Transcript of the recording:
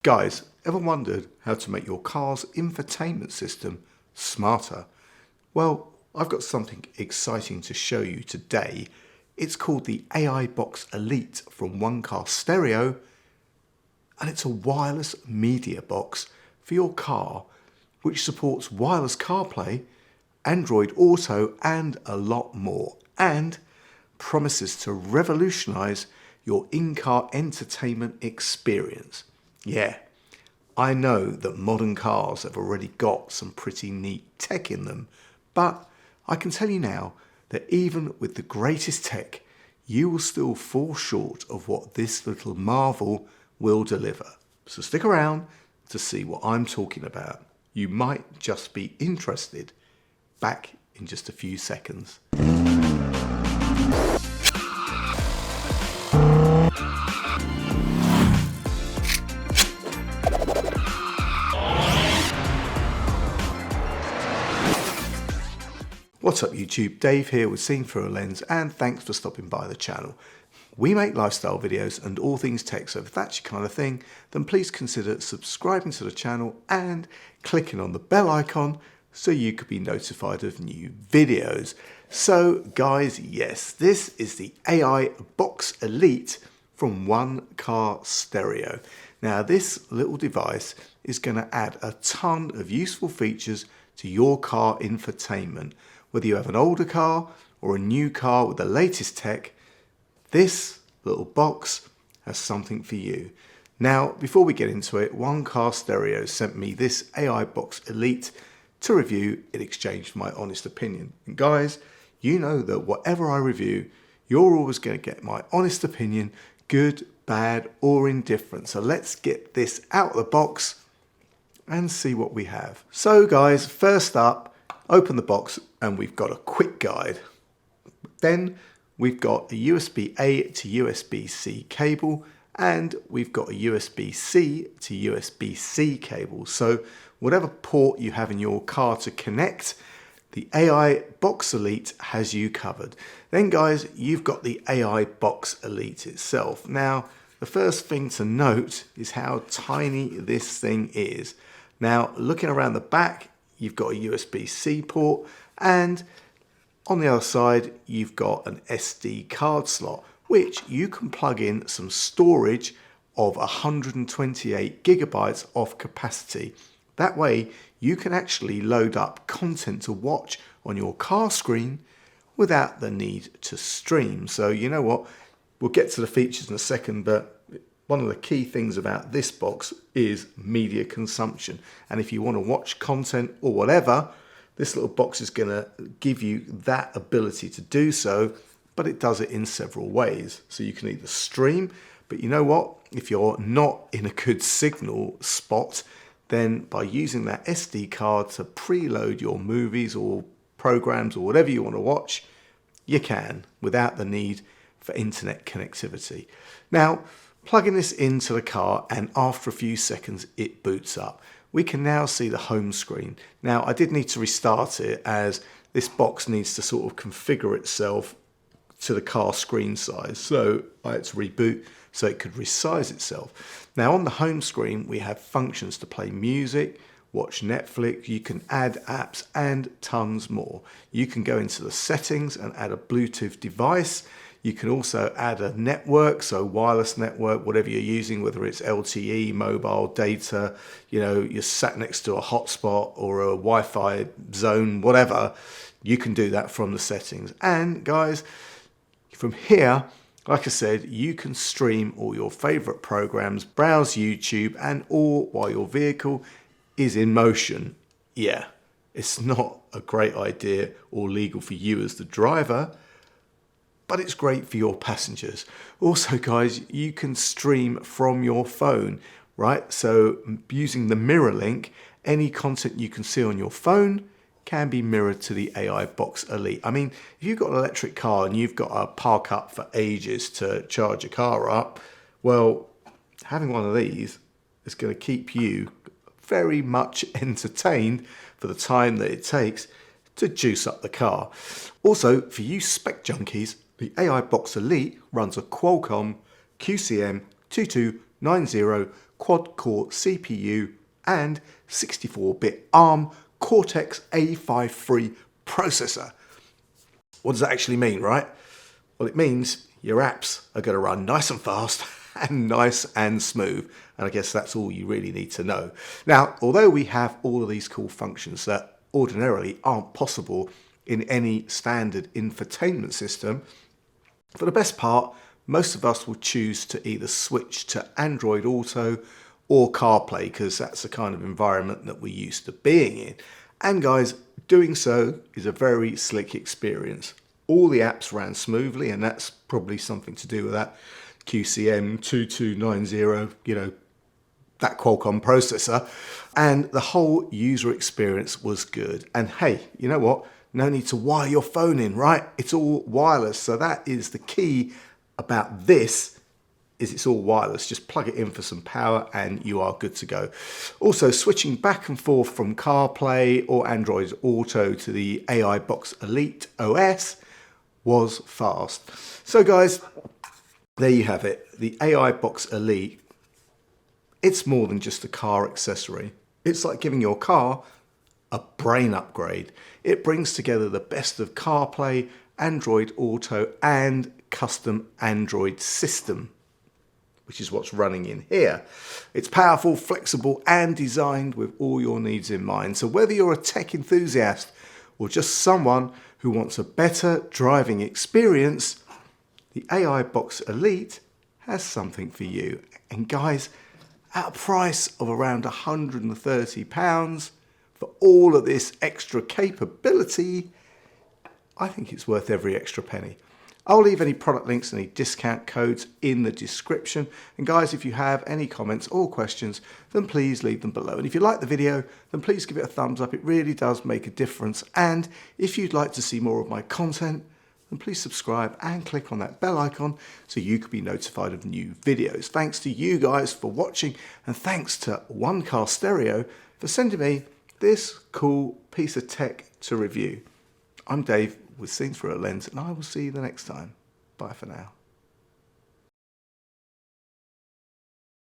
Guys, ever wondered how to make your car's infotainment system smarter? Well, I've got something exciting to show you today. It's called the AI Box Elite from One Car Stereo, and it's a wireless media box for your car which supports wireless CarPlay, Android Auto and a lot more, and promises to revolutionize your in-car entertainment experience. Yeah, I know that modern cars have already got some pretty neat tech in them, but I can tell you now that even with the greatest tech, you will still fall short of what this little marvel will deliver. So stick around to see what I'm talking about. You might just be interested. Back in just a few seconds. What's up YouTube, Dave here with Seen Through a Lens, and thanks for stopping by the channel. We make lifestyle videos and all things tech, so if that's your kind of thing, then please consider subscribing to the channel and clicking on the bell icon so you could be notified of new videos. So guys, yes, this is the AI Box Elite from One Car Stereo. Now this little device is going to add a ton of useful features to your car infotainment. Whether you have an older car or a new car with the latest tech, this little box has something for you. Now, before we get into it, One Car Stereo sent me this AI Box Elite to review in exchange for my honest opinion. And guys, you know that whatever I review, you're always going to get my honest opinion, good, bad, or indifferent. So let's get this out of the box and see what we have. So guys, first up, open the box and we've got a quick guide. Then we've got a USB-A to USB-C cable, and we've got a USB-C to USB-C cable. So whatever port you have in your car to connect, the AI Box Elite has you covered. Then guys, you've got the AI Box Elite itself. Now, the first thing to note is how tiny this thing is. Now, looking around the back, you've got a USB-C port, and on the other side, you've got an SD card slot, which you can plug in some storage of 128 gigabytes of capacity. That way, you can actually load up content to watch on your car screen without the need to stream. So you know what? We'll get to the features in a second, but one of the key things about this box is media consumption. And if you want to watch content or whatever, this little box is going to give you that ability to do so, but it does it in several ways. So you can either stream, but you know what? If you're not in a good signal spot, then by using that SD card to preload your movies or programs or whatever you want to watch, you can without the need for internet connectivity. Now, plugging this into the car, and after a few seconds it boots up. We can now see the home screen. Now I did need to restart it as this box needs to sort of configure itself to the car screen size. So I had to reboot so it could resize itself. Now on the home screen we have functions to play music, watch Netflix, you can add apps and tons more. You can go into the settings and add a Bluetooth device. You can also add a network, so wireless network, whatever you're using, whether it's LTE, mobile data, you know, you're sat next to a hotspot or a Wi-Fi zone, whatever, you can do that from the settings. And guys, from here, like I said, you can stream all your favorite programs, browse YouTube, and all while your vehicle is in motion. Yeah, it's not a great idea or legal for you as the driver, but it's great for your passengers. Also guys, you can stream from your phone, right? So using the mirror link, any content you can see on your phone can be mirrored to the AI Box Elite. I mean, if you've got an electric car and you've got to park up for ages to charge your car up, well, having one of these is going to keep you very much entertained for the time that it takes to juice up the car. Also, for you spec junkies, the AI Box Elite runs a Qualcomm QCM 2290 quad-core CPU and 64-bit ARM Cortex-A53 processor. What does that actually mean, right? Well, it means your apps are going to run nice and fast and nice and smooth. And I guess that's all you really need to know. Now, although we have all of these cool functions that ordinarily aren't possible in any standard infotainment system, for the best part, most of us will choose to either switch to Android Auto or CarPlay because that's the kind of environment that we're used to being in. And guys, doing so is a very slick experience. All the apps ran smoothly, and that's probably something to do with that QCM 2290, that Qualcomm processor. And the whole user experience was good. And hey, you know what? No need to wire your phone in, right? It's all wireless. So that is the key about this, is it's all wireless. Just plug it in for some power and you are good to go. Also, switching back and forth from CarPlay or Android Auto to the AI Box Elite OS was fast. So guys, there you have it. The AI Box Elite, it's more than just a car accessory. It's like giving your car a brain upgrade. It brings together the best of CarPlay, Android Auto, and custom Android system, which is what's running in here. It's powerful, flexible, and designed with all your needs in mind. So whether you're a tech enthusiast or just someone who wants a better driving experience, the AI Box Elite has something for you. And guys, at a price of around £130 for all of this extra capability, I think it's worth every extra penny. I'll leave any product links and any discount codes in the description. And guys, if you have any comments or questions, then please leave them below. And if you like the video, then please give it a thumbs up. It really does make a difference. And if you'd like to see more of my content, then please subscribe and click on that bell icon so you can be notified of new videos. Thanks to you guys for watching, and thanks to One Car Stereo for sending me this cool piece of tech to review. I'm Dave with Scenes Through a Lens, and I will see you the next time. Bye for now.